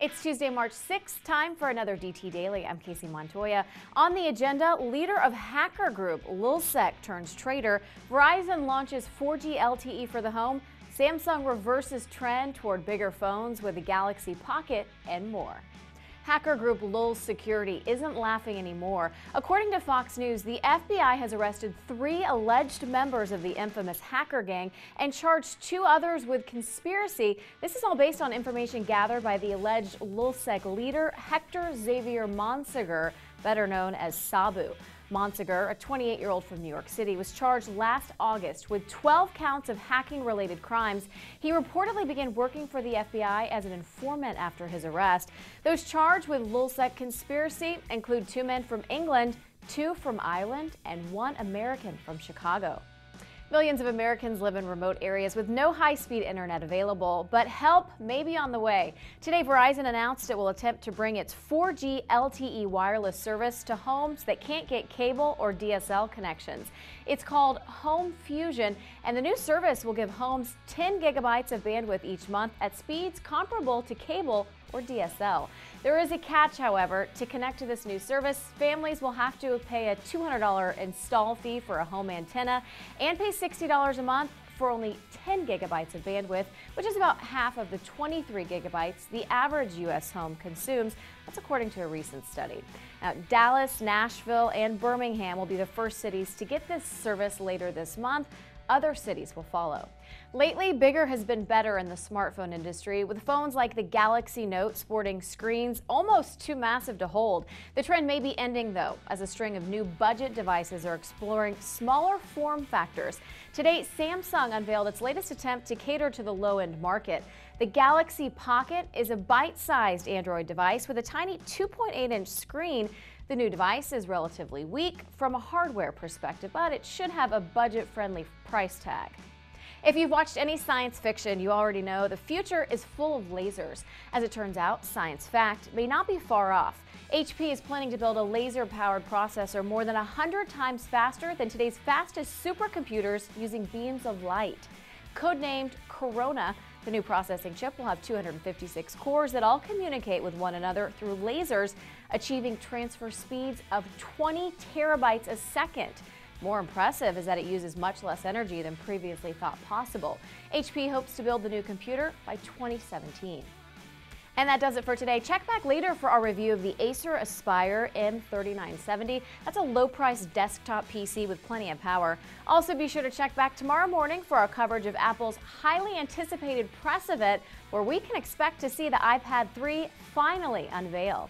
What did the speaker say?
It's Tuesday, March 6th, time for another DT Daily. I'm Casey Montoya. On the agenda, leader of hacker group LulzSec turns traitor. Verizon launches 4G LTE for the home. Samsung reverses trend toward bigger phones with the Galaxy Pocket and more. Hacker group LulzSec Security isn't laughing anymore. According to Fox News, the FBI has arrested 3 alleged members of the infamous hacker gang and charged 2 others with conspiracy. This is all based on information gathered by the alleged LulzSec leader, Hector Xavier Monsegur, better known as Sabu. Monsegur, a 28-year-old from New York City, was charged last August with 12 counts of hacking-related crimes. He reportedly began working for the FBI as an informant after his arrest. Those charged with LulzSec conspiracy include 2 men from England, 2 from Ireland, and 1 American from Chicago. Millions of Americans live in remote areas with no high-speed internet available, but help may be on the way. Today, Verizon announced it will attempt to bring its 4G LTE wireless service to homes that can't get cable or DSL connections. It's called Home Fusion, and the new service will give homes 10 gigabytes of bandwidth each month at speeds comparable to cable or DSL. There is a catch, however. To connect to this new service, families will have to pay a $200 install fee for a home antenna and pay $60 a month for only 10 gigabytes of bandwidth, which is about half of the 23 gigabytes the average U.S. home consumes. That's according to a recent study. Now, Dallas, Nashville, and Birmingham will be the first cities to get this service later this month. Other cities will follow. Lately, bigger has been better in the smartphone industry, with phones like the Galaxy Note sporting screens almost too massive to hold. The trend may be ending, though, as a string of new budget devices are exploring smaller form factors. Today, Samsung unveiled its latest attempt to cater to the low-end market. The Galaxy Pocket is a bite-sized Android device with a tiny 2.8-inch screen. The new device is relatively weak from a hardware perspective, but it should have a budget-friendly price tag. If you've watched any science fiction, you already know the future is full of lasers. As it turns out, science fact may not be far off. HP is planning to build a laser-powered processor more than 100 times faster than today's fastest supercomputers using beams of light. Codenamed Corona, the new processing chip will have 256 cores that all communicate with one another through lasers, achieving transfer speeds of 20 terabytes a second. More impressive is that it uses much less energy than previously thought possible. HP hopes to build the new computer by 2017. And that does it for today. Check back later for our review of the Acer Aspire M3970. That's a low-priced desktop PC with plenty of power. Also, be sure to check back tomorrow morning for our coverage of Apple's highly anticipated press event, where we can expect to see the iPad 3 finally unveiled.